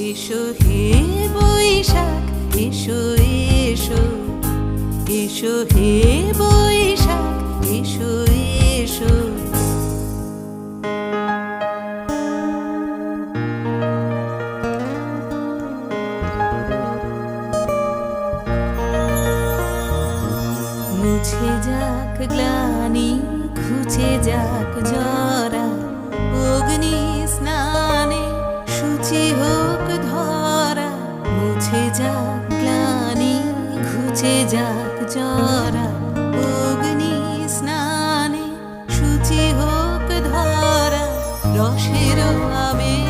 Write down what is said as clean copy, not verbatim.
এসো হে বৈশাখ, এসো এসো, এসো হে বৈশাখ, এসো এসো। মুছে যাক গ্লানি, ঘুচে যাক জরা, অগ্নি স্নানে শুচি হোক ধরা। মুছে যাক গ্লানি, ঘুচে যাক জরা, অগ্নি স্নানে শুচি হোক ধরা। রসের আবেশ